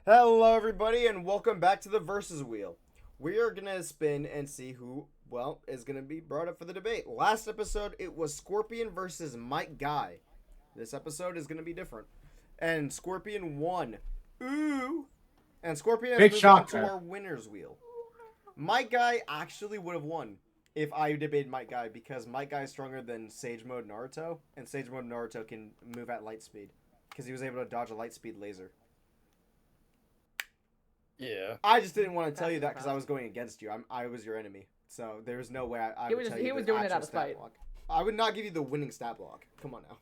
Hello, everybody, and welcome back to the Versus Wheel. We are going to spin and see who, is going to be brought up for the debate. Last episode, it was Scorpion versus Mike Guy. This episode is going to be different. And Scorpion won. Ooh! And Scorpion has Big moved on to shocker. our winner's wheel. Mike Guy actually would have won if I debated Mike Guy, because Mike Guy is stronger than Sage Mode Naruto, and Sage Mode Naruto can move at light speed, because he was able to dodge a light speed laser. Yeah. I just didn't want to tell you that because I was going against you. I was your enemy, so there's no way I would tell you. He was the doing it actual out of stat spite. block. I would not give you the winning stat block. Come on now.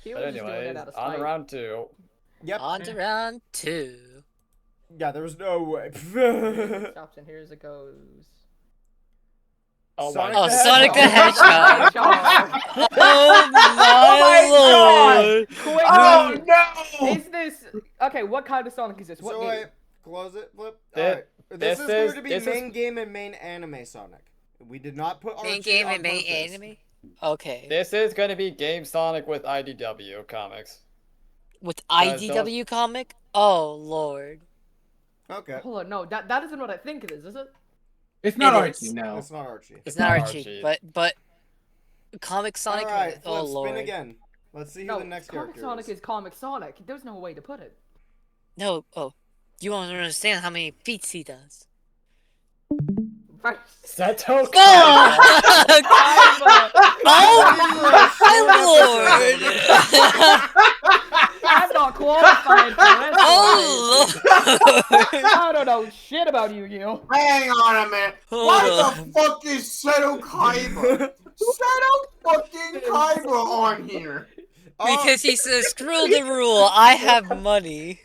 He But was just doing anyways, it out of on spite. round 2. Yep. On to round 2. Yeah, there was no way. Stops and here's it goes. Oh Sonic my Oh, the Sonic the Hedgehog. Hedgehog. Oh my lord. Quick, Oh no! is this okay? What kind of Sonic is this? What So game? wait, close it, flip. Thi- Alright. This is going to be this is- main game and main anime Sonic. We did not put Main Archie game on and main purpose. anime? Okay. This is going to be Game Sonic with IDW comics. With Guys, IDW comic? Oh lord. Okay. Hold on, no, that isn't what I think it is it? It's not It Archie, is. no. It's not Archie. It's not not Archie, Archie. but comic Sonic. Alright, Oh flip, lord. spin again. Let's see who No, the next Comic character Sonic is Comic Sonic. There's no way to put it. No. Oh, you won't understand how many feats he does. First, Seto Fuck! Kaiba. Oh my lord! I'm not qualified for this. Oh lord! I don't know shit about Yu-Gi-Oh. Hang on a minute. Hold Why on. the fuck is Seto kaiba? Seto fucking kaiba on here. Because he says, screw the rule, I have money.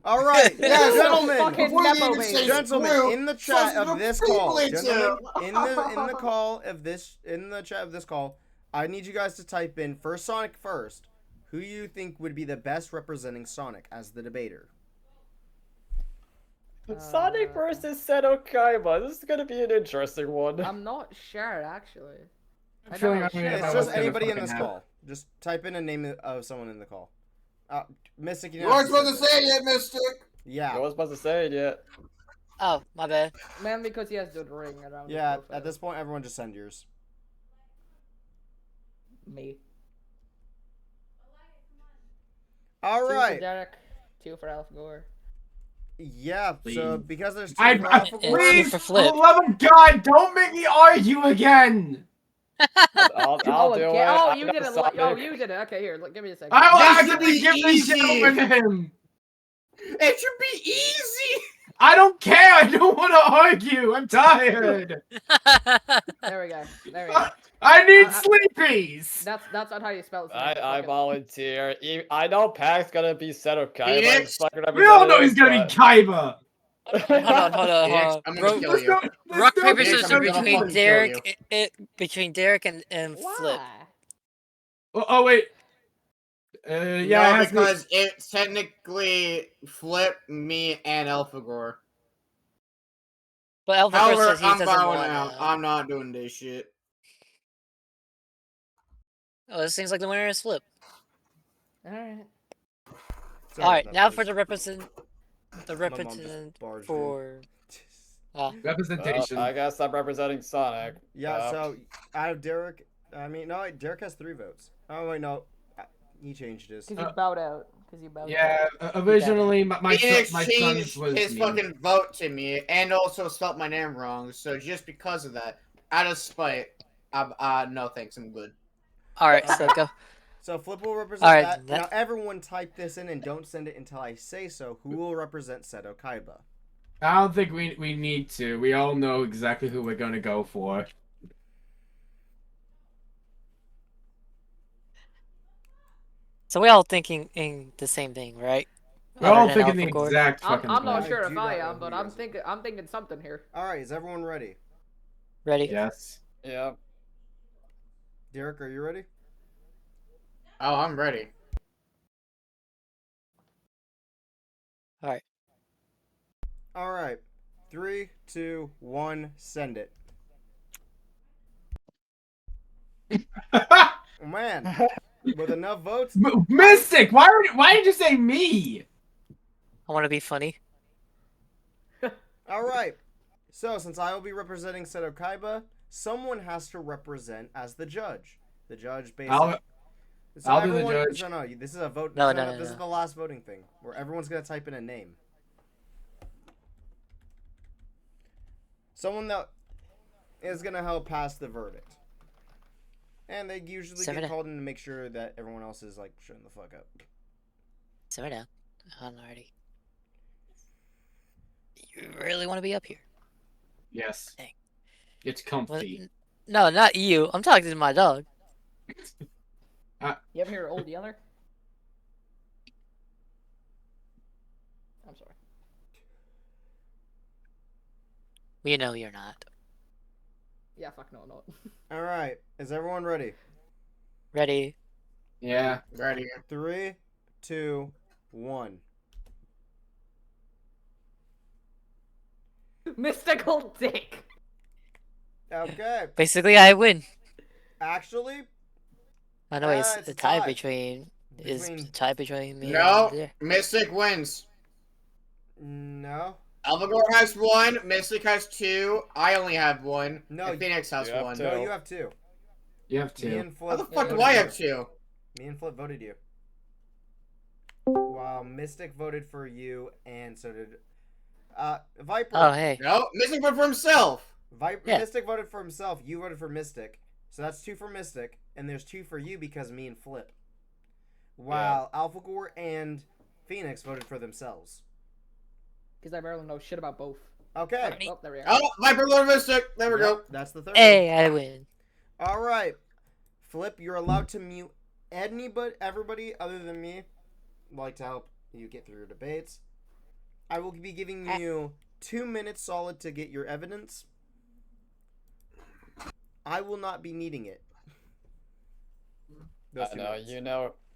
All right, Yeah, gentlemen. fucking Before you Nepo even baby. say Gentlemen, screw, in the chat fuck of the this call, people gentlemen, too. in the call of this, in the chat of this call, I need you guys to type in for Sonic first, who you think would be the best representing Sonic as the debater. Sonic versus Seto Kaiba. This is going to be an interesting one. I'm not sure actually. I'm feeling know I'm gonna shit know It's about what's just gonna anybody in fucking this happen. call. Just type in a name of someone in the call. Mystic, You weren't supposed to say it yet, Mystic. Yeah, I wasn't supposed to say it yet. Oh, my bad. Man, because he has the ring around his yeah. profile. At this point, everyone just send yours. Me. All Two for right. Derek, 2 for Alpha Gore. Yeah. So Please. because there's two I, for I, Alpha And Gore- please, for for Flip. the love of God, don't make me argue again. I'll Oh, do okay. it. Oh, I you got did it. Sonic. Oh, you did it. Okay, here. Look, give me a second. I will That should actually be give this easy. gentleman him. It should be easy. I don't care. I don't want to argue. I'm tired. There we go. There we go. I need I- sleepies. That's not how you spell it. I volunteer. I know Pac's going to be Seto Kaiba. Phoenix? We all know he's gonna be Kaiba. Hold on, hold on, Phoenix, hold on. I'm gonna kill There's you. no- there's Rock, no paper, Phoenix, scissors I'm gonna between fucking Derek, between Derek and Flip. Why? Oh wait. Yeah, it No, has to be- because it's technically Flip, me, and Elphagor. But Alpha However, says he I'm doesn't bowing want out. I'm not doing this shit. Oh, this seems like the winner is Flip. Alright. Sorry Alright, about now that, for the boys. My mom just representative barged in. for... representation. I guess I'm representing Sonic. Yeah, so out of Derek, Derek has 3 votes. Oh wait, no, he changed his. Because you bowed out. Because you bowed Yeah, out. originally my Phoenix son's changed was his me. fucking vote to me, and also spelled my name wrong. So just because of that, out of spite, no thanks, I'm good. Alright, so go. So Flip will represent Alright, that. that- Now everyone type this in and don't send it until I say so. Who will represent Seto Kaiba? I don't think we need to. We all know exactly who we're gonna go for. So we all thinking in the same thing, right? We're all Other than thinking the Alpha Gore? exact I'm fucking not I thing. sure do if not I know am, who but you I'm guys thinking something here. All right, is everyone ready? Ready? Yes. Yeah. Derek, are you ready? Oh, I'm ready. Alright. All right, 3, 2, 1, send it. Oh, man, with enough votes. Mystic, why did you say me? I want to be funny. All right. So since I will be representing Seto Kaiba, someone has to represent as the judge. The judge basically. So I'll be the everyone, judge. No, this is a vote. No, This is the last voting thing where everyone's gonna type in a name. Someone that is gonna help pass the verdict, and they usually get called in to make sure that everyone else is like shutting the fuck up. Sit down. I'm already. You really want to be up here? Yes. Dang. It's comfy. No, not you. I'm talking to my dog. You ever hear Old Yeller? I'm sorry. We know you're not. Yeah, fuck no, no. All right, is everyone ready? Ready? Yeah. Ready. 3, 2, 1. Mystical dick. Okay. Basically, I win. Actually, I know it's it's a tie tied. between. Is Between- a tie between me No, and there. Mystic wins. No. Alvagor has 1, Mystic has 2, I only have 1, No, and Phoenix has you have 1. two. No, you have 2. You have Me to. and How Flip. the fuck Yeah, do I have 2? Me and Flip voted you. While Mystic voted for you, and so did Viper. Oh, hey. No, Mystic went for himself. Yeah. Mystic voted for himself. You voted for Mystic. So that's 2 for Mystic, and there's 2 for you because me and Flip. While Alphagor and Phoenix voted for themselves. Because I barely know shit about both. Okay. Oh, there we are. Oh, Viper Lord Mystic. There we go. Yep, that's the third Hey, I win. one. All right. Flip, you're allowed to mute everybody other than me. I'd like to help you get through your debates. I will be giving you 2 minutes solid to get your evidence. I will not be needing it. Those I 2 know, minutes.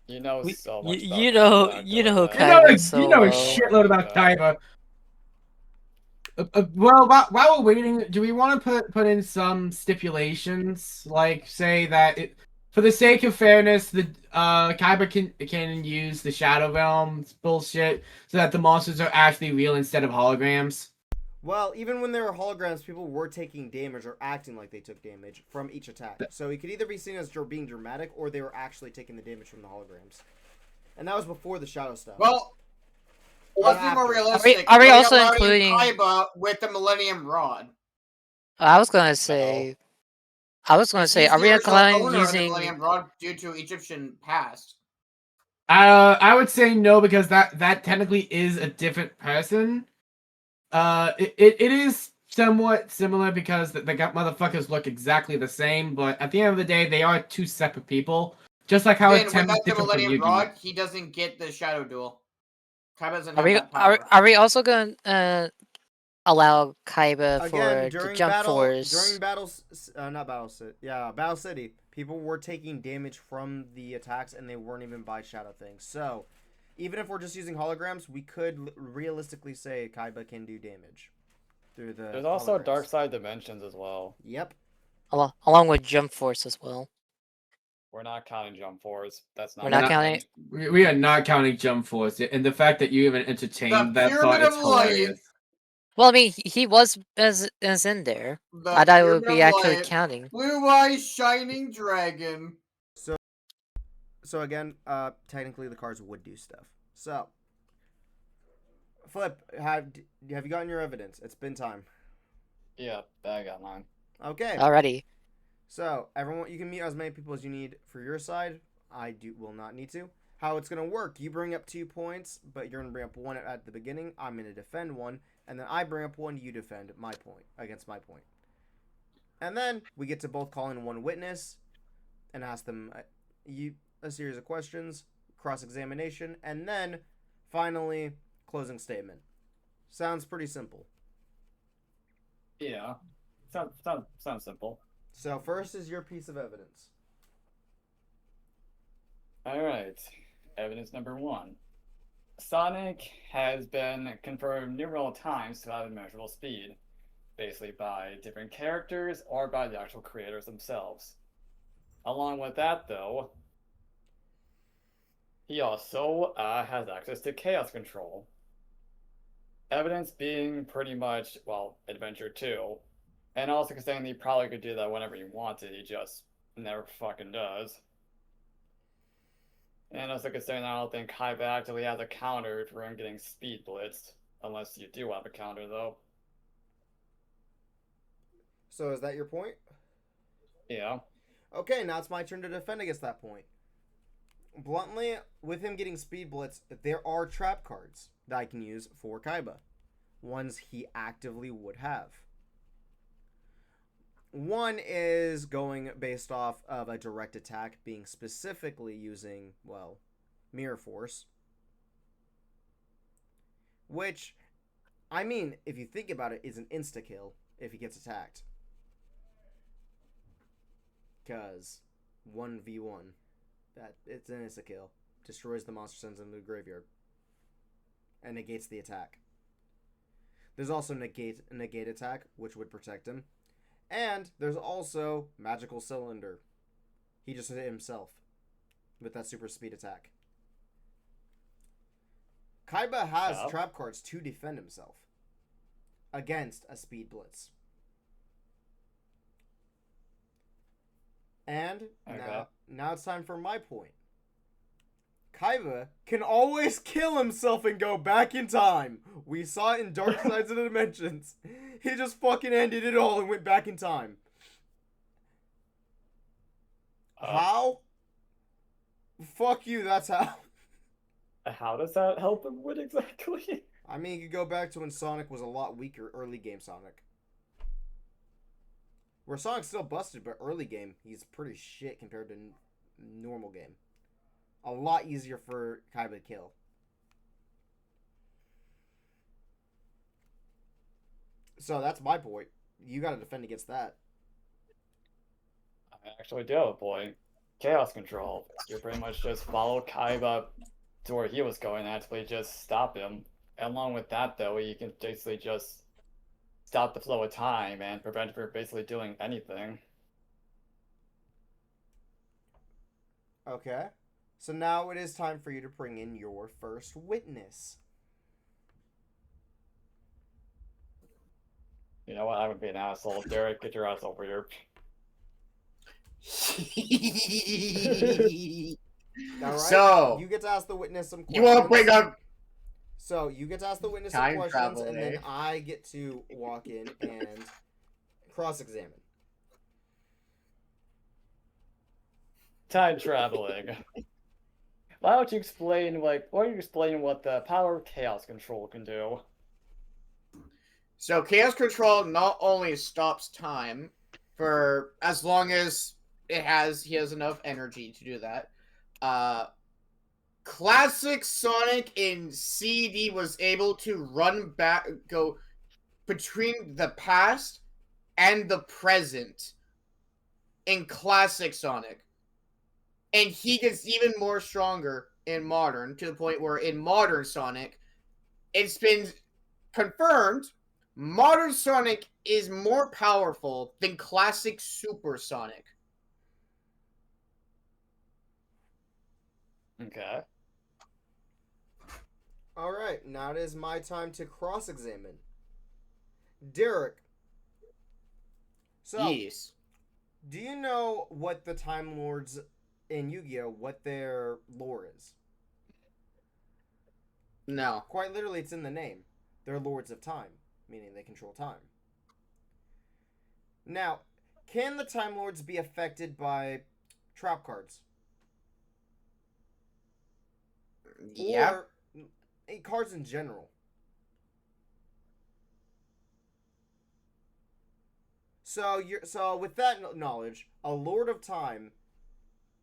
you know so much. You about know, Kaiba, you know right? Kaiba so You know a well. shitload about Kaiba. Well, while we're waiting, do we want to put in some stipulations, like say that for the sake of fairness, the Kaiba can use the Shadow Realm bullshit, so that the monsters are actually real instead of holograms. Well, even when there were holograms, people were taking damage or acting like they took damage from each attack. So it could either be seen as being dramatic, or they were actually taking the damage from the holograms. And that was before the shadow stuff. Well, let's be more after. realistic. Are we We're also allowing including- Kaiba with the Millennium Rod? I was gonna say, are He's we the original including owner of the using? Millennium Rod due to Egyptian past. I would say no, because that technically is a different person. It is somewhat similar because the motherfuckers look exactly the same, but at the end of the day, they are 2 separate people. Just like how Then a temp is without the different from Millennium Yugi. Rod, he doesn't get the Shadow Duel. Kaiba doesn't Are have we that power. are we also gonna allow Kaiba Again, for the during jump battle, force? during battles, not Battle City, yeah, Battle City, people were taking damage from the attacks, and they weren't even by shadow things. So, even if we're just using holograms, we could realistically say Kaiba can do damage through the. There's also holograms. dark side dimensions as well. Yep. Along with jump force as well. We're not counting jump force. That's not. We're not counting. We are not counting Jump Force, and the fact that you even entertained The that thought Pyramid is of Light. hilarious. Well, I mean, he was as in there. The I thought it would Pyramid be of actually Light, counting. Blue Eyes Shining Dragon. So again, technically the cards would do stuff. So, Flip, have you gotten your evidence? It's been time. Yeah, I got mine. Okay. Already. So everyone, you can mute as many people as you need for your side. I will not need to. How it's gonna work? You bring up 2 points, but you're gonna bring up 1 at the beginning. I'm gonna defend 1, and then I bring up 1. You defend my point against my point, and then we get to both call in 1 witness and ask them a series of questions, cross-examination, and then finally closing statement. Sounds pretty simple. Yeah, sounds simple. So first is your piece of evidence. All right, evidence number 1. Sonic has been confirmed numerous times to have immeasurable speed, basically by different characters or by the actual creators themselves. Along with that, though, he also has access to chaos control. Evidence being pretty much, well, Adventure 2. And also considering that he probably could do that whenever he wanted, he just never fucking does. And also considering that I don't think kaiba actually has a counter for him getting speed blitzed. Unless you do have a counter, though. So is that your point? Yeah. Okay, now it's my turn to defend against that point. Bluntly, with him getting speed blitz, there are trap cards that I can use for kaiba. Ones he actively would have. One is going based off of a direct attack, being specifically using, well, Mirror Force. Which, I mean, if you think about it, is an insta-kill if he gets attacked. Because 1v1, it's an insta-kill. Destroys the monster, sends him to the graveyard. And negates the attack. There's also negate attack, which would protect him. And there's also Magical Cylinder. He just hit himself with that super speed attack. Kaiba has trap cards to defend himself against a speed blitz. And now it's time for my point. Kaiba can always kill himself and go back in time. We saw it in Dark Sides of the Dimensions. He just fucking ended it all and went back in time. How? Fuck you, that's how. How does that help him win exactly? I mean, you could go back to when Sonic was a lot weaker, early game Sonic. Where Sonic's still busted, but early game, he's pretty shit compared to normal game. A lot easier for Kaiba to kill. So that's my point. You gotta defend against that. I actually do have a point. Chaos Control. You pretty much just follow Kaiba to where he was going, actually just stop him. And along with that, though, you can basically just stop the flow of time and prevent him from basically doing anything. Okay. So now it is time for you to bring in your first witness. You know what? I would be an asshole. Derek, get your ass over here. All right. So you get to ask the witness some questions. You want to bring up? So you get to ask the witness some Time questions, travel, and then eh? I get to walk in and cross-examine. Time traveling. Why don't you explain, why don't you explain what the power of Chaos Control can do? So Chaos Control not only stops time for as long as he has enough energy to do that. Classic Sonic in CD was able to go between the past and the present in classic Sonic. And he gets even more stronger in modern, to the point where in modern Sonic, it's been confirmed modern Sonic is more powerful than classic Super Sonic. Okay. Alright, now it is my time to cross-examine. Derek. So, Yes. do you know what the Time Lords in Yu-Gi-Oh! What their lore is? No. Quite literally, it's in the name. They're Lords of Time, meaning they control time. Now, can the Time Lords be affected by trap cards? Yeah. Or cards in general? So with that knowledge, a Lord of Time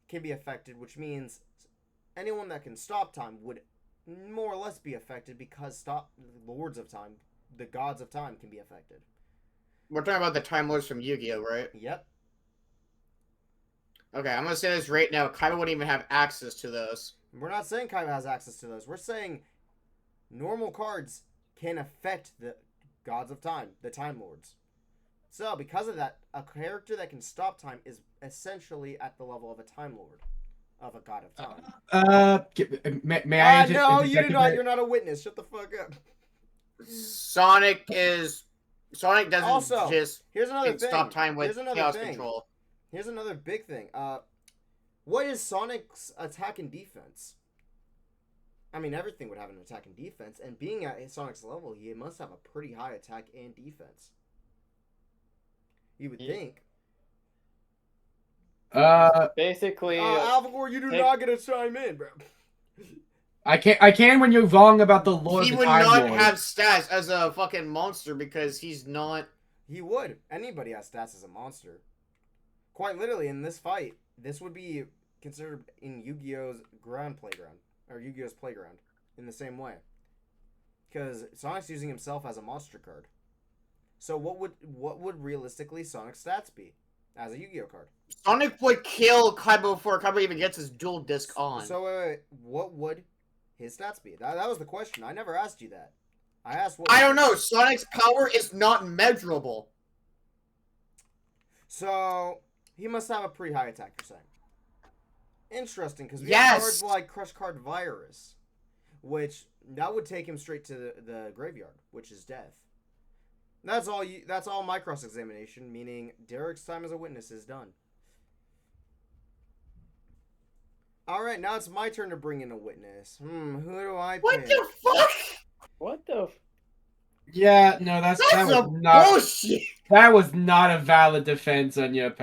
can be affected, which means anyone that can stop time would more or less be affected, because Lords of Time, the gods of time, can be affected. We're talking about the Time Lords from Yu-Gi-Oh, right? Yep. Okay, I'm gonna say this right now. Kaiba wouldn't even have access to those. We're not saying Kaiba has access to those. We're saying normal cards can affect the gods of time, the Time Lords. So, because of that, a character that can stop time is essentially at the level of a Time Lord, of a god of time. May I? No, you do interject a not. bit? You're not a witness. Shut the fuck up. Sonic doesn't Also, just here's another stop thing. time with Here's another chaos thing. control. Here's another big thing. What is Sonic's attack and defense? I mean, everything would have an attack and defense, and being at Sonic's level, he must have a pretty high attack and defense. You would think. Basically, Alvagor, you do not get to chime in, bro. I can when you're wrong about the lore of He the would Time not Lord. have stats as a fucking monster because he's not. He would. Anybody has stats as a monster. Quite literally, in this fight, this would be considered in Yu-Gi-Oh's playground, or Yu-Gi-Oh's playground, in the same way. Because Sonic's using himself as a monster card. So what would realistically Sonic's stats be as a Yu-Gi-Oh card? Sonic would kill Kaiba before Kaiba even gets his dual disc on. So what would his stats be? That was the question. I never asked you that. I asked what. I don't know. Sonic's power is not measurable. So he must have a pretty high attack, you're saying. Interesting, because we have Yes! cards like Crush Card Virus, which that would take him straight to the graveyard, which is death. That's all my cross-examination, meaning Derek's time as a witness is done. Alright, now it's my turn to bring in a witness. Who do I pick? What the fuck? what the? Yeah, no, that That's was a not. bullshit. That was not a valid defense on your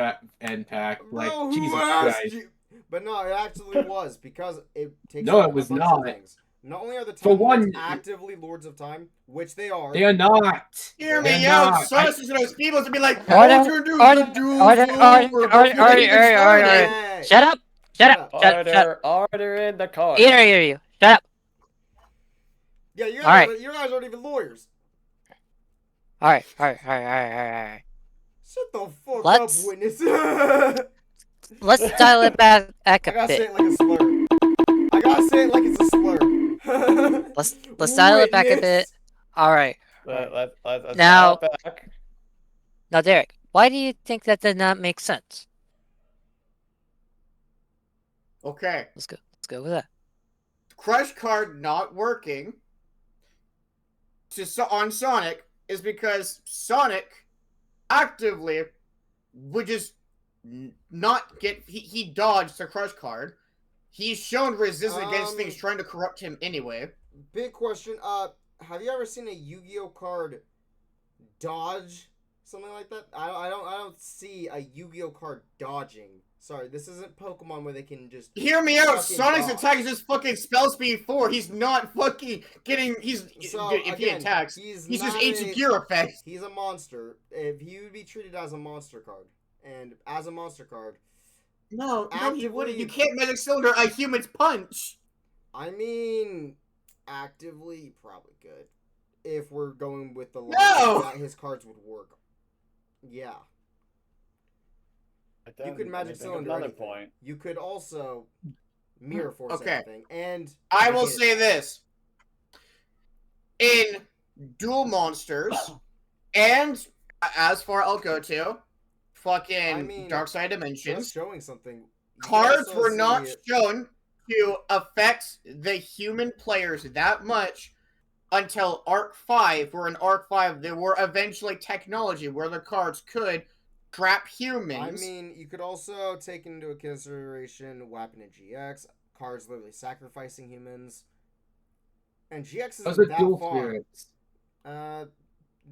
end pack. Like, Bro, who Jesus asked Christ. you? But no, it actually was, because it takes No, up it was a bunch of not. things. Not only are the For Time Lords one- actively Lords of Time, which they are. They are not. Hear They're me out. not. Sonic's just gonna speed us and be like, Order, all we're gonna do order, is duel order, over order, before order, we even order, started. Hey. Shut up! Shut up! Order in the car. Either of you, shut up! Yeah, you All right. guys aren't even lawyers. Alright. Shut the fuck Let's- up, witness. Let's dial it back I a gotta say bit. it like a slur. I gotta say it like it's a slur. Let's dial it back a bit. Witness. Alright. Let's Now- dial it back. Now, Derek, why do you think that did not make sense? Okay. Let's go with that. Crush card not working on Sonic is because Sonic actively would just not get. He dodged the Crush card. He's shown resistance against things trying to corrupt him anyway. Big question. Have you ever seen a Yu-Gi-Oh card dodge something like that? I don't see a Yu-Gi-Oh card dodging. Sorry, this isn't Pokemon where they can just. Hear me out. Fucking Sonic's dodge. attack is just fucking spell speed 4. He's not fucking getting. So, If he again, attacks, he's he's just not ancient a- gear effect. He's a monster. If he would be treated as a monster card, and as a monster card, No, he wouldn't. Actively- You can't Magic Cylinder a human's punch. I mean, actively probably good. If we're going with the No! logic that his cards would work. Yeah. But You then could Magic let me think of Cylinder another anything. point. You could also Mirror Force Okay. anything. And I will hate say it. this. In Dual Monsters, and as far I'll go to, fucking I mean, Dark Side Just Dimensions, showing something. You cards also were not see it- shown to affect the human players that much until Arc 5, where in Arc 5 there were eventually technology where the cards could trap humans. I mean, you could also take into consideration Weapon and GX, cards literally sacrificing humans. And GX Those isn't are that dual far. spirits.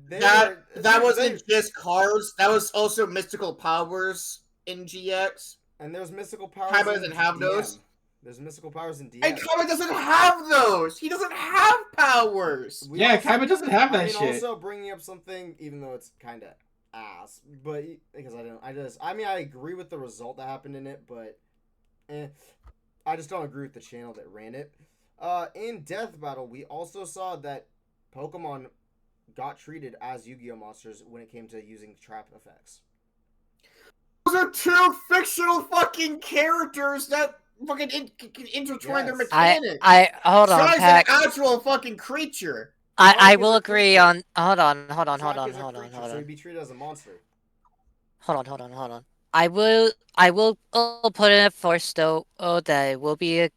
that wasn't just cards. That was also mystical powers in GX. And there's mystical powers. Kaiba in doesn't have DM. those? There's mystical powers in DM. And Kaiba doesn't have those. He doesn't have powers. We Yeah, also- Kaiba doesn't have that I mean, shit. also bringing up something, even though it's kind of ass, but because I agree with the result that happened in it, but I just don't agree with the channel that ran it. In Death Battle, we also saw that Pokemon got treated as Yu-Gi-Oh monsters when it came to using trap effects. Those are two fictional fucking characters that fucking intertwine their Yes. mechanics. Hold on, Sonic's Pack. an actual fucking creature. I Sonic will is a agree creature. on. Hold on. Sonic is a creature, so Hold he'd be treated as a monster. on. I will put in it first though. Oh, that will be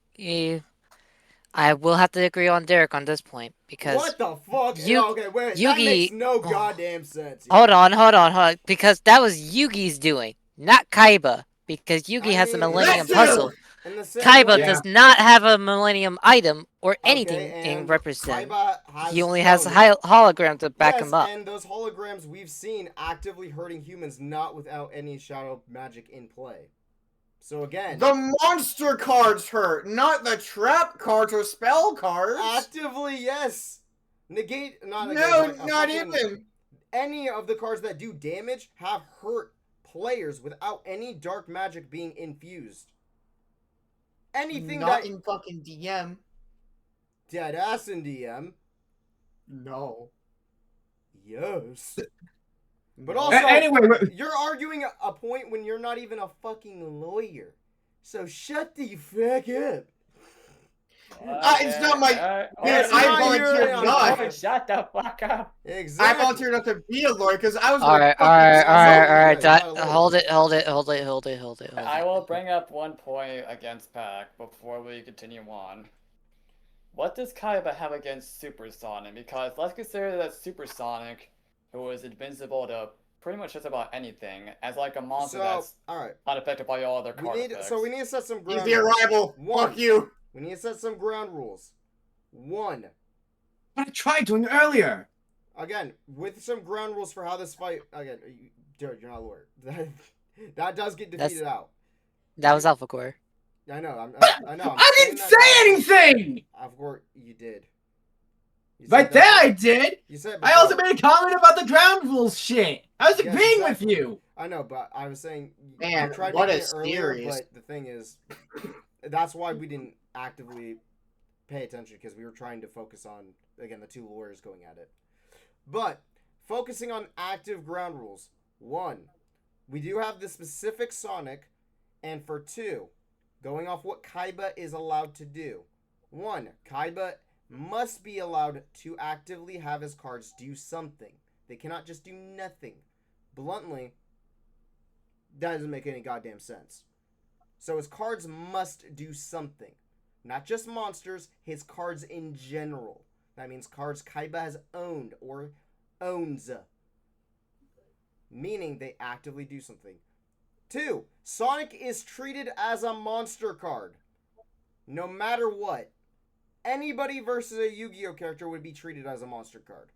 I will have to agree on Derek on this point because What the fuck? Yu- Okay, wait. That makes Yugi. no Oh. goddamn sense. Hold on. Because that was Yugi's doing, not Kaiba. Because Yugi has a mean, Millennium Seto! Puzzle. In the same Kaiba way, Yeah. does not have a Millennium item or okay, anything in and represent. Kaiba has He only has a shown it. hologram to back Yes, him up. and those holograms we've seen actively hurting humans, not without any shadow magic in play. So again, The monster cards hurt, not the trap cards or spell cards. actively, yes. Negate, not negate. No, like, not fucking- even. Any of the cards that do damage have hurt players without any dark magic being infused. Anything Not that in fucking DM. dead ass in DM, No. yes. But No. also, Anyway, you're arguing a point when you're not even a fucking lawyer. So shut the fuck up. It's not my- It's I not volunteered your- not. Shut the fuck up. Exactly. I volunteered not to be a lawyer because I was All right. Hold it. I will bring up one point against Pac before we continue on. What does Kaiba have against Supersonic? Because let's consider that Supersonic, who is invincible to pretty much just about anything, as like a monster So, that's alright. unaffected by all other We card need effects. so we need to set some He's ground the arrival. One. Fuck you. We need to set some ground rules. One, what I tried doing earlier. again, with some ground rules for how this fight again, Derek, you're not a lawyer. That does get defeated out. That was Alpha Core. I know. I know. I'm I saying didn't that- say anything. Of course, you did. You said Right that- there, I did. You said. I also before. made a comment about the ground rules shit. I was Yes, agreeing exactly. with you. I know, but I was saying. Man, you tried what making a it earlier, series. but the thing is, that's why we didn't actively pay attention because we were trying to focus on again the two lawyers going at it. But focusing on active ground rules. One, we do have the specific Sonic, and for two, going off what Kaiba is allowed to do. One, Kaiba must be allowed to actively have his cards do something. They cannot just do nothing. Bluntly, that doesn't make any goddamn sense. So his cards must do something. Not just monsters, his cards in general. That means cards Kaiba has owned or owns. Meaning they actively do something. Two, Sonic is treated as a monster card. No matter what. Anybody versus a Yu-Gi-Oh character would be treated as a monster card.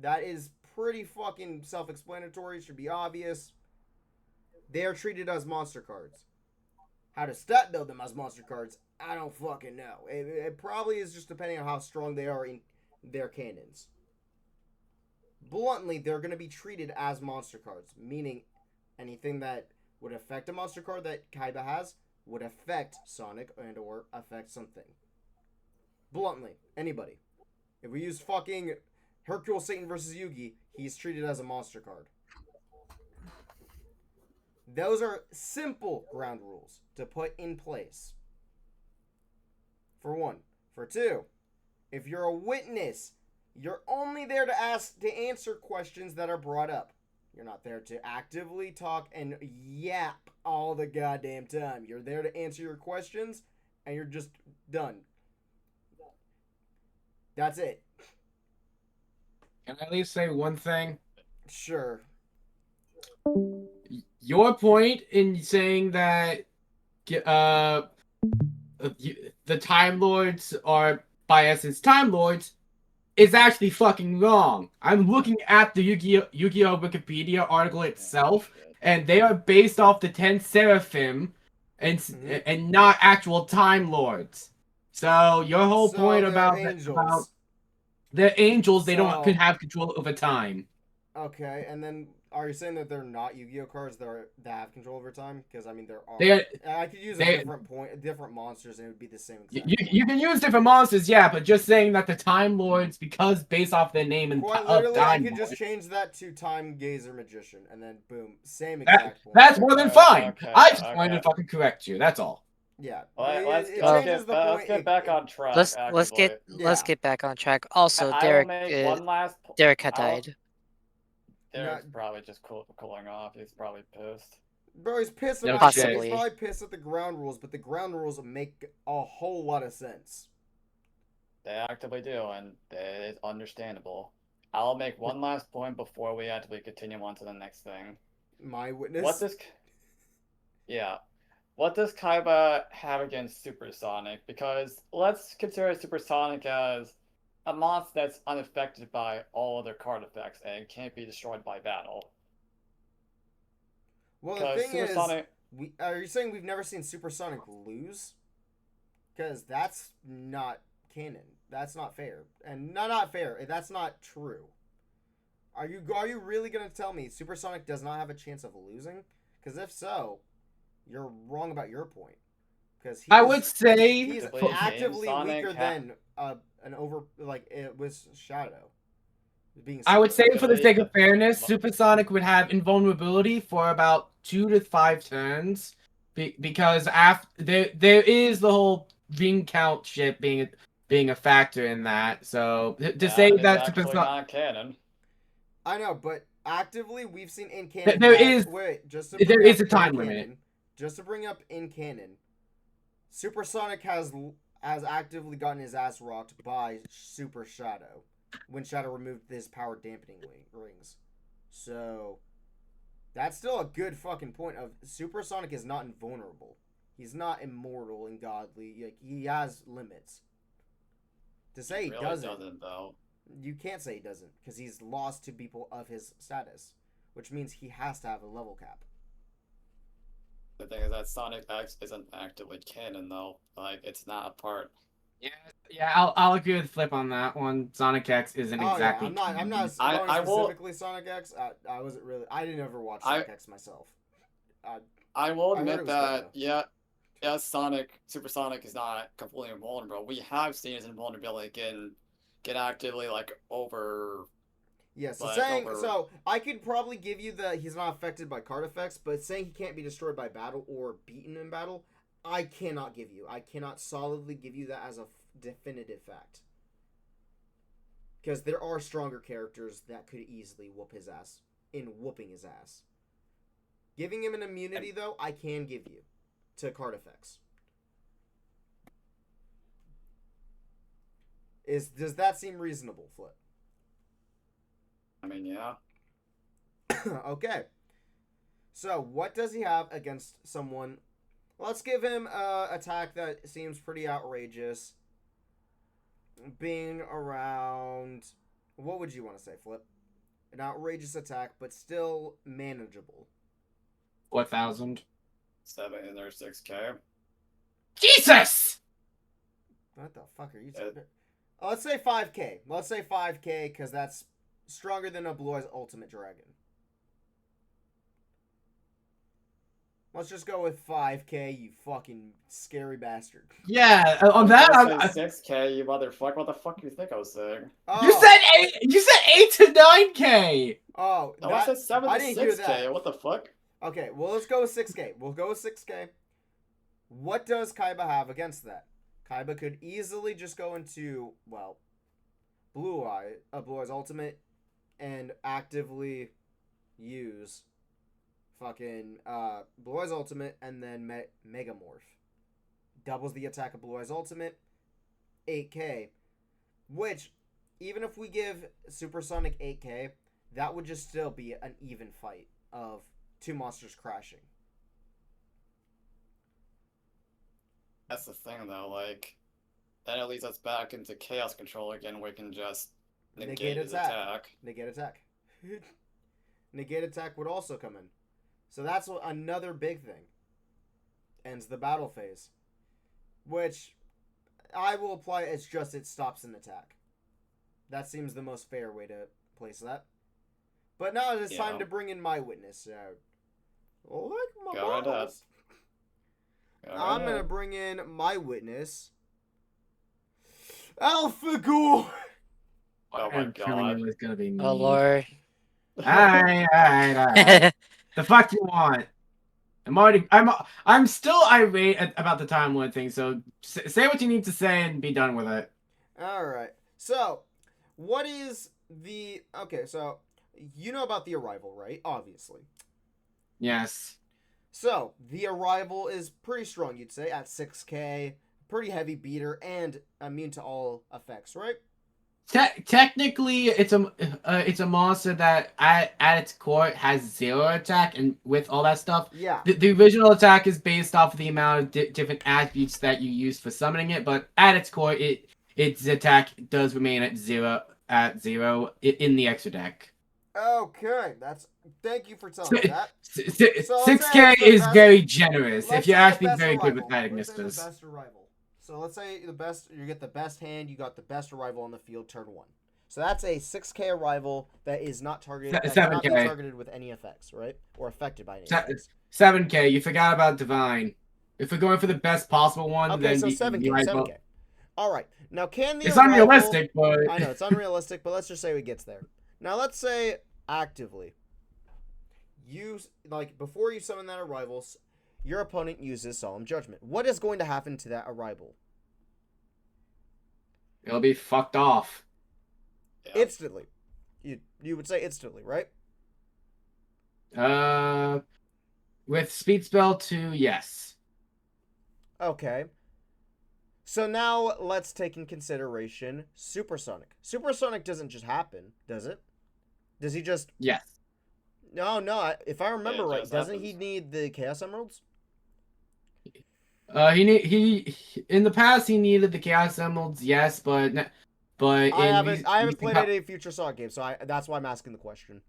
That is pretty fucking self-explanatory. Should be obvious. They are treated as monster cards. How to stat build them as monster cards, I don't fucking know. It probably is just depending on how strong they are in their cannons. Bluntly, they're going to be treated as monster cards. Meaning, anything that would affect a monster card that Kaiba has would affect Sonic and or affect something. Bluntly, anybody. If we use fucking Hercule Satan versus Yugi, he's treated as a monster card. Those are simple ground rules to put in place. For one. For two, if you're a witness, you're only there to answer questions that are brought up. You're not there to actively talk and yap all the goddamn time. You're there to answer your questions, and you're just done. That's it. Can I at least say one thing? Sure. Your point in saying that the Time Lords are, by essence, Time Lords is actually fucking wrong. I'm looking at the Yu-Gi-Oh! Wikipedia article itself, and they are based off the 10 Seraphim and not actual Time Lords. So your whole So point they're about angels. the angels, they So- don't can have control over time. Okay, and then are you saying that they're not Yu-Gi-Oh cards that have control over time? Because I mean, there are. They are, I could use they- different monsters, and it would be the same exact. you can use different monsters, yeah, but just saying that the Time Lords, because based off their name and Quite of literally, I Time could just Lords, change that to Time Gazer Magician, and then boom, same that, exact point. that's more than fine. Okay, I just wanted to okay. fucking correct you. That's all. Yeah. Let's it get changes the let's point. get back on track. Let's actively. let's get back on track. Also, I will Derek make one last. Derek had I'll- died. Derek's probably just cooling off. He's probably pissed. Bro, he's pissed No about shit. He's probably pissed at the ground rules, but the ground rules make a whole lot of sense. They actively do, and it's understandable. I'll make one last point before we actively continue on to the next thing. My witness. Yeah. What does Kaiba have against Supersonic? Because let's consider Supersonic as a monster that's unaffected by all other card effects and can't be destroyed by battle. Well, the Because thing Supersonic, is, are you saying we've never seen Supersonic lose? Because that's not canon. That's not fair, and not fair. That's not true. Are you really gonna tell me Supersonic does not have a chance of losing? Because if so, you're wrong about your point. Because I would say he's Actively, actively Sonic weaker than an over like it was Shadow. Being I would say super. for the sake of fairness, Lo- Supersonic would have invulnerability for about 2 to 5 turns, because after there is the whole ring count shit being a factor in that. So to say that is that actually Supersonic, not canon. I know, but actively we've seen in canon. there that, is wait, just to there bring is up a time in limit. canon, just to bring up in canon, Supersonic has actively gotten his ass rocked by Super Shadow when Shadow removed his power dampening rings. So that's still a good fucking point. Of Supersonic is not invulnerable. He's not immortal and godly. Like, he has limits. To say he Really doesn't, though. you can't say he doesn't, because he's lost to people of his status, which means he has to have a level cap. The thing is that Sonic X isn't actively canon though. Like it's not a part. Yeah, I'll agree with Flip on that one. Sonic X isn't exactly. Yeah, I'm not I going will- specifically Sonic X. I wasn't really. I didn't ever watch Sonic X myself. I will I heard it admit was good, that though. yeah, Supersonic is not completely invulnerable. We have seen his invulnerability get actively like over. Yeah, so Like, saying over- so I could probably give you the he's not affected by card effects, but saying he can't be destroyed by battle or beaten in battle, I cannot give you. I cannot solidly give you that as a definitive fact. Because there are stronger characters that could easily whoop his ass in whooping his ass. Giving him an immunity, though, I can give you to card effects. Does that seem reasonable, Flip? I mean, yeah. Okay. So, what does he have against someone? Let's give him an attack that seems pretty outrageous. Being around... What would you want to say, Flip? An outrageous attack, but still manageable. 4,000. 7 or 6K. Jesus! What the fuck are you saying? Let's say 5K. Let's say 5K, because that's stronger than a Blue Eyes Ultimate Dragon. Let's just go with 5K, you fucking scary bastard. Yeah, on I was that gonna say 6K, you motherfucker. What the fuck do you think I was saying? Oh, you said 8 to 9K. Oh, No, I said 7 I to didn't hear 6K. that. What the fuck? Okay, well, let's go with 6K. We'll go with 6K. What does Kaiba have against that? Kaiba could easily just go into, well, Blue Eye's Ultimate, and actively use fucking Blue Eye's Ultimate and then Megamorph. Doubles the attack of Blue Eye's Ultimate, 8K. Which, even if we give Supersonic 8K, that would just still be an even fight of two monsters crashing. That's the thing, though. Like, then it leads us back into Chaos Control again, where we can just negate his attack. Negate attack. Negate attack would also come in. So that's another big thing. Ends the battle phase. Which I will apply, it's just it stops an attack. That seems the most fair way to place that. But now it's time to bring in my witness. Like my Go right ahead. I'm going to bring in my witness. Alpha Ghoul! Oh my god. It was gonna be me. Oh lord. Alright. The fuck you want? I'm still irate about the Time Lord thing, so say what you need to say and be done with it. Alright. So, what is the... Okay, so, you know about the Arrival, right? Obviously. Yes. So, the Arrival is pretty strong, you'd say, at 6K. pretty heavy beater and immune to all effects, right? Technically, it's a monster that at its core has 0 attack, and with all that stuff, Yeah. the original attack is based off of the amount of different attributes that you use for summoning it. But at its core, its attack does remain at zero in the extra deck. Okay, thank you for telling me that. So let's 6K say it's is the best- very generous let's if you're say the actually best very good with arrival. Let's say the Diagnostas. best arrival. So let's say the best, you get the best hand, you got the best arrival on the field turn 1. So that's a 6K arrival that is not targeted, that cannot be 7K. targeted with any effects, right? Or affected by any Se- effects. 7K. You forgot about Divine. If we're going for the best possible one, Okay, then so 7K, right, 7K. All right. Now, can the it's arrival... unrealistic, but I know, it's unrealistic, but let's just say it gets there. Now, let's say actively, before you summon that arrival, your opponent uses Solemn Judgment. What is going to happen to that arrival? it'll be fucked off. Yeah. Instantly. You would say instantly, right? With Speed Spell 2, yes. Okay. So now let's take in consideration Supersonic. Supersonic doesn't just happen, does it? Does he just... Yes. No. If I remember It right, just doesn't he happens. need the Chaos Emeralds? He in the past he needed the Chaos Emeralds, yes, but I haven't played any future Sonic games, so that's why I'm asking the question.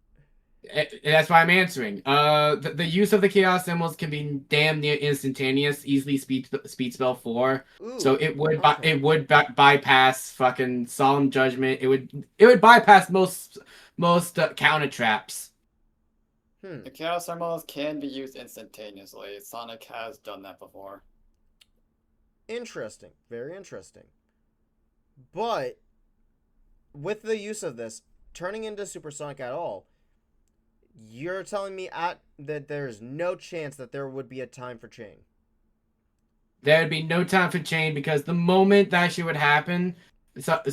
That's why I'm answering. The use of the Chaos Emeralds can be damn near instantaneous, easily speed spell 4. Ooh, So it would okay. bypass fucking Solemn Judgment. It would bypass most counter traps. The Chaos Emeralds can be used instantaneously. Sonic has done that before. Interesting. Very interesting. But with the use of this, turning into Supersonic at all, you're telling me that there's no chance that there would be a time for chain. There'd be no time for chain because the moment that shit would happen, Sonic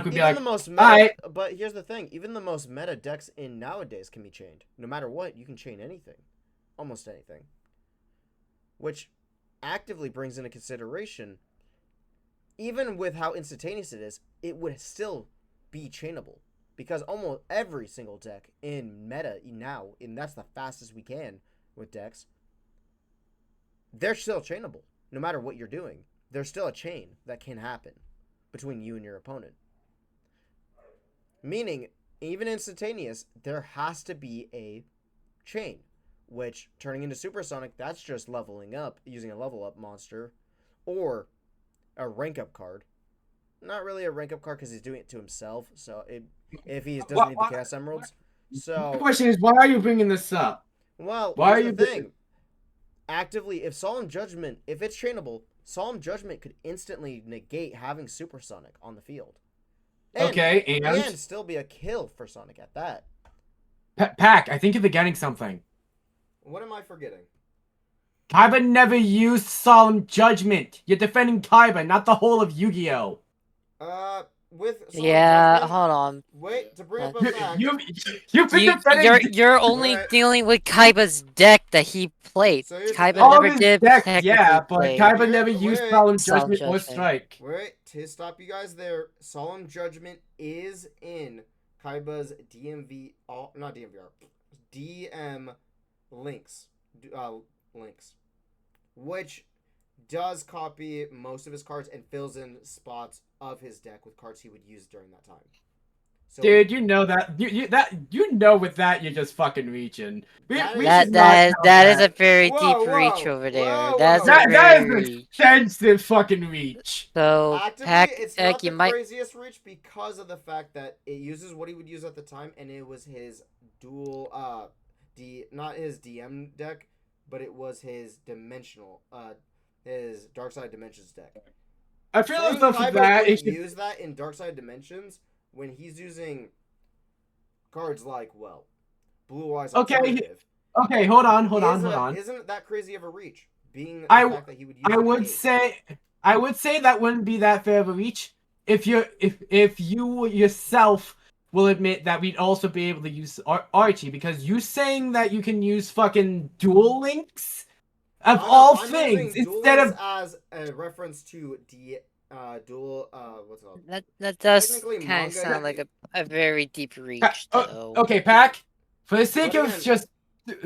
would be Even like, the most meta, "Alright." But here's the thing: even the most meta decks in nowadays can be chained. No matter what, you can chain anything, almost anything. Which actively brings into consideration, even with how instantaneous it is, it would still be chainable. Because almost every single deck in meta now, and that's the fastest we can with decks, they're still chainable. No matter what you're doing, there's still a chain that can happen between you and your opponent. Meaning, even instantaneous, there has to be a chain. Which, turning into Supersonic, that's just leveling up, using a level up monster. Or a rank up card. Not really a rank up card because he's doing it to himself. So if he doesn't need the Chaos Emeralds. The So, question is, why are you bringing this up? well, Why here's are the you thing. Actively, if Solemn Judgment, if it's trainable, Solemn Judgment could instantly negate having Supersonic on the field. Okay, and still be a kill for Sonic at that. Pack, I think you're forgetting something. What am I forgetting? Kaiba never used Solemn Judgment. You're defending Kaiba, not the whole of Yu-Gi-Oh! With Solemn Yeah, Judgment, hold on. wait, to bring up a fact. You've been defending You're only Alright. dealing with Kaiba's deck that he played. So here's the Kaiba thing. all never of his did decks, technically yeah, but play. Kaiba never Wait, used wait. Solemn Solemn Judgment or Judgment. Strike. Wait, to stop you guys there, Solemn Judgment is in Kaiba's not DMVR, DM links, which does copy most of his cards and fills in spots of his deck with cards he would use during that time. So, Dude, you know that you know with that you're just fucking reaching. We That should is- not count That is a very Whoa, deep reach whoa, over there. whoa, That's whoa. a that is very an reach. extensive fucking reach. So actively, Pack, it's not the you might. craziest reach because of the fact that it uses what he would use at the time, and it was his dual, not his DM deck, but it was his dimensional, his Dark Side Dimensions deck. I feel as Saying though for Kaiba that would it should use that in Dark Side Dimensions when he's using cards like, well, Blue Eyes Okay, Alternative. Okay, hold on. Isn't that crazy of a reach? Being the I- fact that he would use I the would negate. say that wouldn't be that fair of a reach if you yourself will admit that we'd also be able to use Archie, because you saying that you can use fucking dual links Of Oh, no, all I'm things, using instead Duel Links of as a reference to dual what's it called? That does Technically kind of manga. sound like a very deep reach, though. okay, Pack. For the sake But of again, just,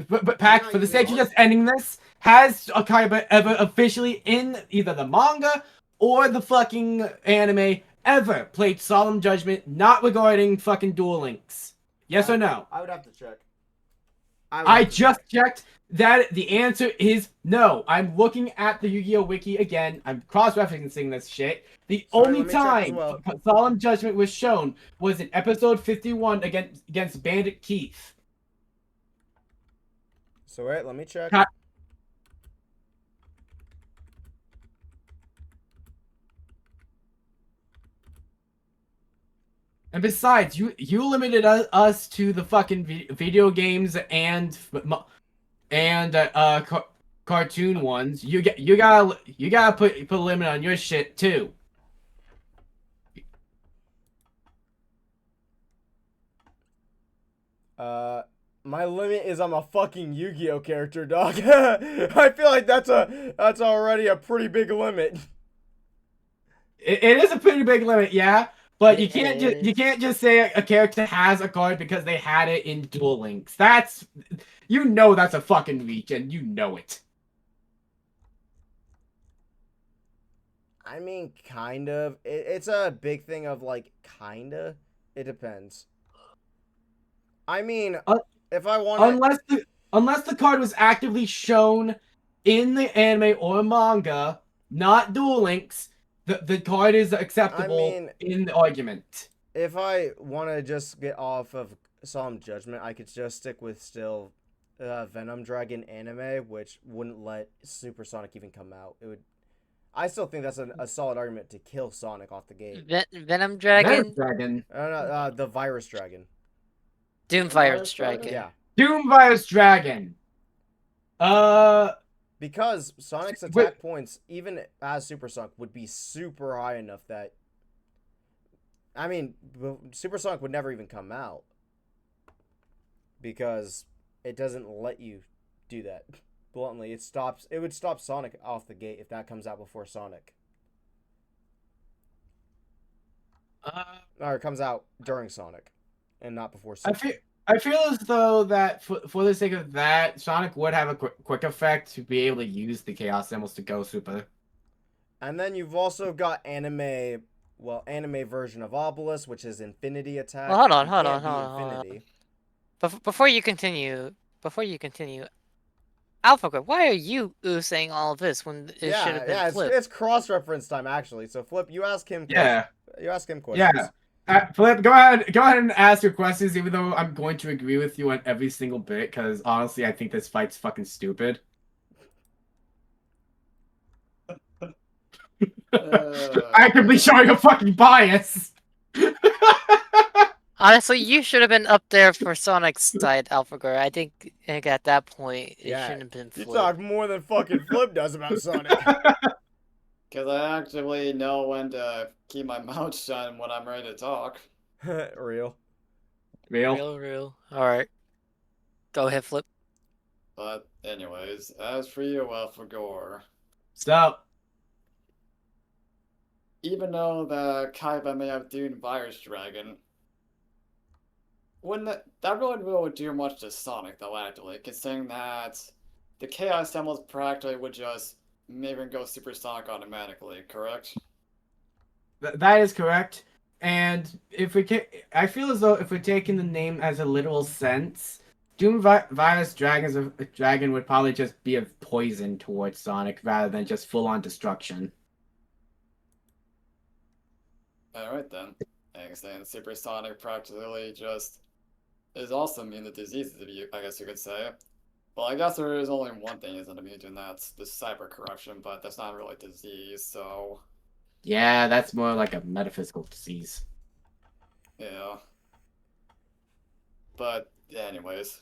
but I'm Pack, not for the using sake of art. just ending this, has Kaiba ever officially in either the manga or the fucking anime ever played Solemn Judgment not regarding fucking Duel Links? Yes or no? I would have to check. I would I have to just check. checked that the answer is no. I'm looking at the Yu-Gi-Oh! Wiki again. I'm cross-referencing this shit. The Sorry, only let me check as time well. Solemn Judgment was shown was in episode 51 against Bandit Keith. So wait, let me check. Ka- And besides, you limited us to the fucking video games and cartoon ones. You gotta put a limit on your shit too. My limit is I'm a fucking Yu-Gi-Oh character, dog. I feel like that's already a pretty big limit. It is a pretty big limit, yeah. But you It can't just say a character has a card because they had it in Duel Links. That's that's a fucking reach, and you know it. I mean, kind of. It's a big thing of like, kinda. It depends. I mean, Uh, if I want to, unless the card was actively shown in the anime or manga, not Duel Links, the card is acceptable mean- in the argument. if I want to just get off of Solemn Judgment, I could just stick with still Venom Dragon anime, which wouldn't let Supersonic even come out. It would. I still think that's a solid argument to kill Sonic off the gate. Venom Dragon, Dragon. The Virus Dragon. Doomfire Dragon. Yeah. Doom Virus Dragon. Because Sonic's Wait. attack points, even as Supersonic, would be super high enough that. I mean, Supersonic would never even come out. Because it doesn't let you do that. Bluntly, it would stop Sonic off the gate if that comes out before Sonic. Or it comes out during Sonic. And not before Sonic. I feel as though that for the sake of that, Sonic would have a quick effect to be able to use the Chaos Symbols to go super. And then you've also got anime version of Obelisk, which is Infinity Attack. Well, hold on, You hold can't on, beat hold on, hold on. Infinity. Before you continue, AlphaGo, why are you saying all of this when it should have been Flip? It's cross-reference time actually. So Flip, you ask him. Yeah. You ask him questions. Yeah. Flip, go ahead and ask your questions, even though I'm going to agree with you on every single bit, because honestly, I think this fight's fucking stupid. Actively showing a fucking bias. Honestly, you should have been up there for Sonic's side, AlphaGo. I think at that point, it Yeah, shouldn't have been You Flip. talk more than fucking Flip does about Sonic. Because I actually know when to keep my mouth shut when I'm ready to talk. Real. Real. Alright. Go ahead, Flip. But anyways, as for you, Alphagor, Stop. even though the Kaiba may have doomed Virus Dragon, wouldn't that really wouldn't do much to Sonic though, actually, considering that the Chaos Symbols practically would just make him go Supersonic automatically, correct? That is correct. And I feel as though if we're taking the name as a literal sense, Doom Virus Dragon would probably just be a poison towards Sonic rather than just full-on destruction. Alright then. Thanks, then Supersonic practically just is also immune to diseases, I guess you could say. Well, I guess there is only one thing isn't immune to, and that's the cyber corruption, but that's not really disease, so Yeah, that's more like a metaphysical disease. yeah. But anyways.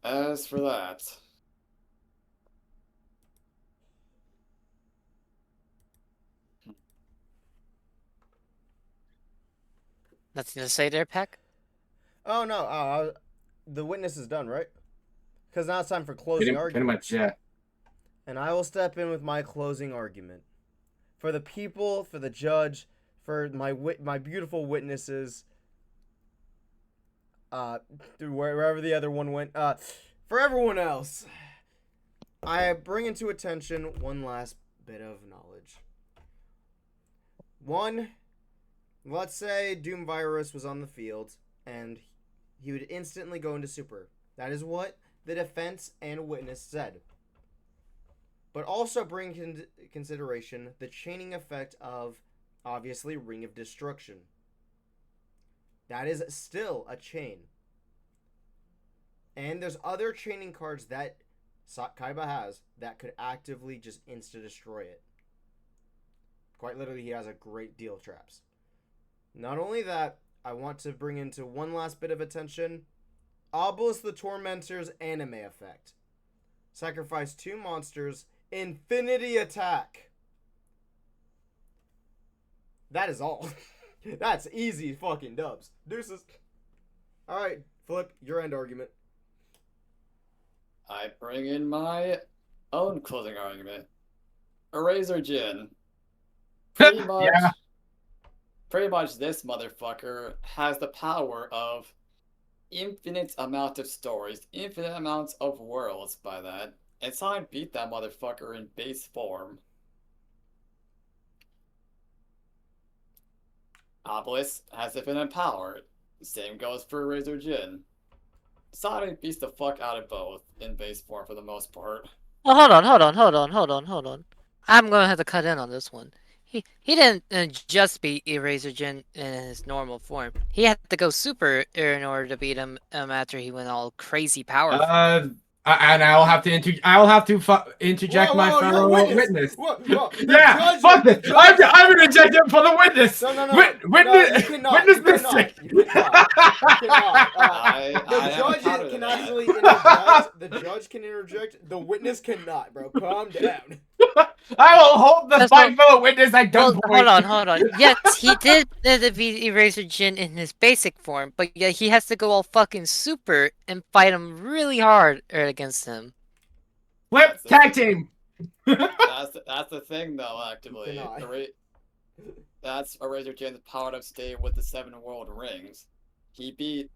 As for that, Nothing to say there, Peck? Oh no, the witness is done, right? Because now it's time for closing Pretty argument. much, yeah. And I will step in with my closing argument. For the people, for the judge, for my beautiful witnesses, through wherever the other one went, for everyone else, I bring into attention one last bit of knowledge. One, let's say Doom Virus was on the field and he would instantly go into super. That is what the defense and witness said. But also bring into consideration the chaining effect of, obviously, Ring of Destruction. That is still a chain. And there's other chaining cards that Kaiba has that could actively just insta-destroy it. Quite literally, he has a great deal of traps. Not only that, I want to bring into one last bit of attention, Obelisk the Tormentor's anime effect. Sacrifice 2 monsters, Infinity Attack. That is all. That's easy fucking dubs. Deuces. Alright, Flip, your end argument. I bring in my own closing argument. Eraser Jin. Pretty much, Yeah. pretty much this motherfucker has the power of infinite amount of stories, infinite amounts of worlds by that. And Sonic beat that motherfucker in base form. Obelisk has infinite power. Same goes for Razor Jin. Sonic beats the fuck out of both in base form for the most part. Well, hold on. I'm gonna have to cut in on this one. He didn't just beat Eraser Jin in his normal form. He had to go super in order to beat him after he went all crazy powerful. And I'll have to interject my Whoa, fellow you're a witness. Whoa, Yeah, fuck this. I'm gonna inject him for the witness. No, Witness, you cannot. witness You cannot. mistake. You cannot. You cannot. I The have a judge counter to can that. actually interject. The judge can interject. The witness cannot, bro. Calm down. I will hold the That's fight for the witness at Well, gunpoint. hold on. Yes, he did defeat Eraser Jin in his basic form, but yeah, he has to go all fucking super and fight him really hard against him. Flip, tag team. That's the thing though, actively. Cannot. That's Eraser Jin's powered up state with the 7 world rings. He beat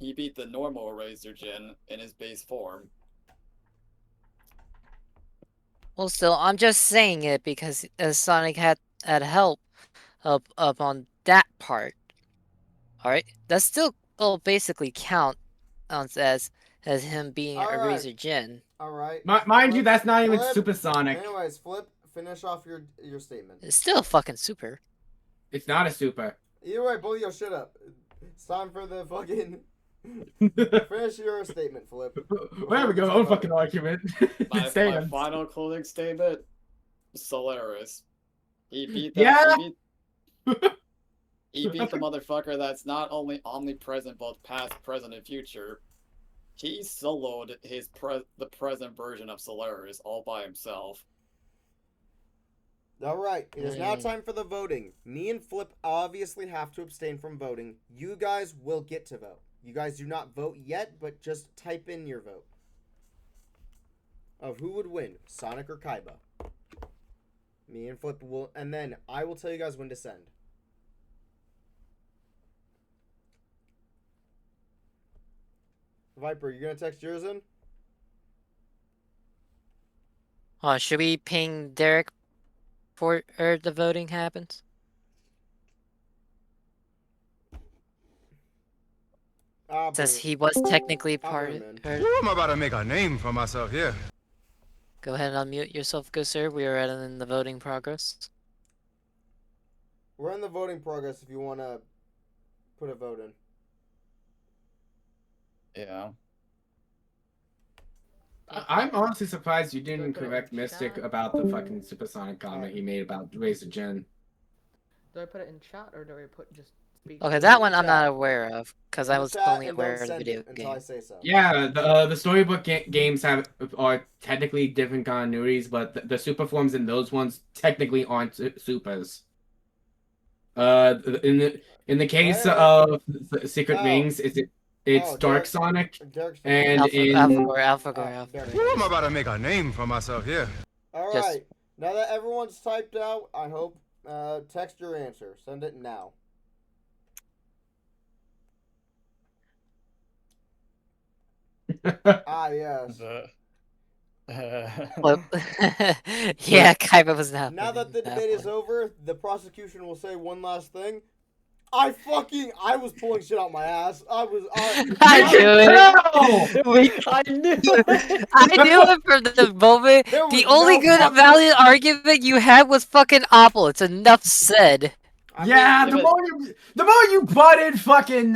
the normal Eraser Jin in his base form. Well, still, I'm just saying it because Sonic had help up on that part. All right, that still will basically count as him being All right. Eraser Jin. All right. Mind you, that's not even Flip. supersonic. Anyways, Flip. Finish off your statement. It's still fucking super. It's not a super. Either way, both of you shut up. It's time for the fucking. Finish your statement, Flip. There we go. Own fucking argument. My Stands. final closing statement: Solaris. He beat Yeah. He beat the motherfucker that's not only omnipresent, both past, present, and future. He soloed the present version of Solaris all by himself. All right, it is now time for the voting. Me and Flip obviously have to abstain from voting. You guys will get to vote. You guys do not vote yet, but just type in your vote of who would win, Sonic or Kaiba. Me and Flip will, and then I will tell you guys when to send. Viper, you gonna text yours in? Should we ping Derek for the voting happens? Since he was technically part of it. I'm about to make a name for myself here. Go ahead and unmute yourself, good sir. We are in the voting progress. We're in the voting progress if you want to put a vote in. Yeah. I'm honestly surprised you didn't Put it in correct Mystic chat. about the fucking supersonic comment he made about Razor Jin. Do I put it in chat or do I put just speak? Okay, that one I'm chat. not aware of because I was Chat only and aware don't of the send video it until I game. say so. Yeah, the storybook games are technically different continuities, but the super forms in those ones technically aren't supers. In the case Wait. of Secret No. Rings, It's Oh, Dark Derek- Sonic, Derek's and Alpha, in Alphagore. there it Ooh, I'm is. about to make a name for myself here. All Just- right. Now that everyone's typed out, I hope text your answer. Send it now. Ah, yes. Flip. Yeah, Kaiba was not. Now that the that debate is one. over, the prosecution will say one last thing. I was pulling shit out my ass. I knew No! it. I knew it. I knew it from the moment. There was The only no good fucking- valid argument you had was fucking Opal. It's enough said. Yeah, mean, the if moment you butted fucking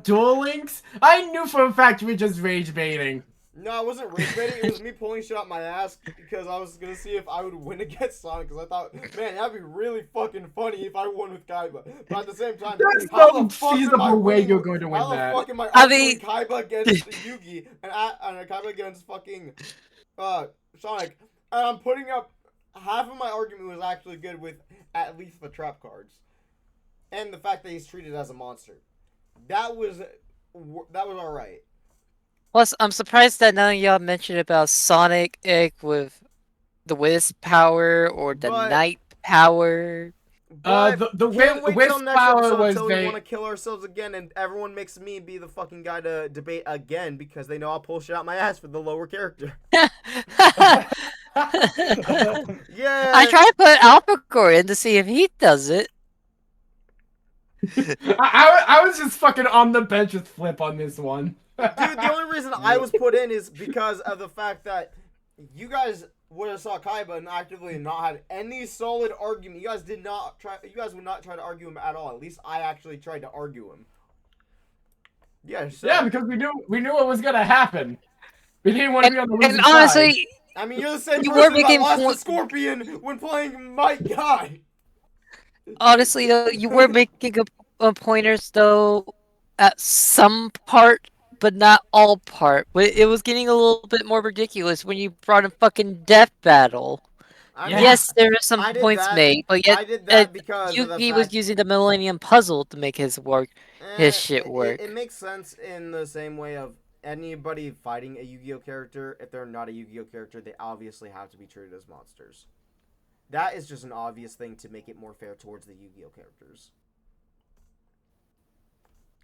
Duel Links, I knew for a fact you were just rage baiting. No, I wasn't rage baiting. It was me pulling shit out my ass because I was gonna see if I would win against Sonic. Because I thought, man, that'd be really fucking funny if I won with Kaiba. But at the same time, There's how no the fuck am I feasible way winning? you're going to win How that. the fuck am I I arguing mean- Kaiba against Yugi and Kaiba against fucking Sonic? And I'm putting up half of my argument was actually good with at least the trap cards and the fact that he's treated as a monster. That was all right. Plus, I'm surprised that none of y'all mentioned about Sonic with the Wisp power or the But- Night power. But The can't wait Wisp till next power episode was until we they. want to kill ourselves again, and everyone makes me be the fucking guy to debate again because they know I'll pull shit out my ass for the lower character. Yeah. I tried to put Alphagore in to see if he does it. I was just fucking on the bench with Flip on this one. Dude, the only reason I was put in is because of the fact that you guys would have saw Kaiba and actively not had any solid argument. You guys would not try to argue him at all. At least I actually tried to argue him. Yeah, so, Yeah, because we knew what was gonna happen. We didn't want to be on the losing And honestly, side. I mean, you're the same You were person that making lost to point- Scorpion when playing Mike Guy. honestly though, you were making pointers though at some part, but not all part. But it was getting a little bit more ridiculous when you brought in fucking Death Battle. I Yeah. mean, Yes, there were some I did points that. made, but yet I did that because of the Yugi fact was using the Millennium Puzzle to make his his shit work. It makes sense in the same way of anybody fighting a Yu-Gi-Oh character. If they're not a Yu-Gi-Oh character, they obviously have to be treated as monsters. That is just an obvious thing to make it more fair towards the Yu-Gi-Oh characters.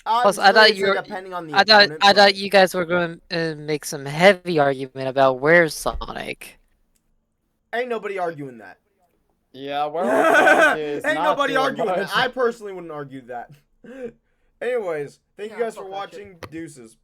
Plus, Obviously, I thought it's you were- depending on the I opponent, thought but- you guys were going to make some heavy argument about where's Sonic. Ain't nobody arguing that. Yeah, Werewolf is Ain't not nobody doing arguing much. that. I personally wouldn't argue that. Anyways, thank you Yeah, guys for fuck that shit. watching. Deuces.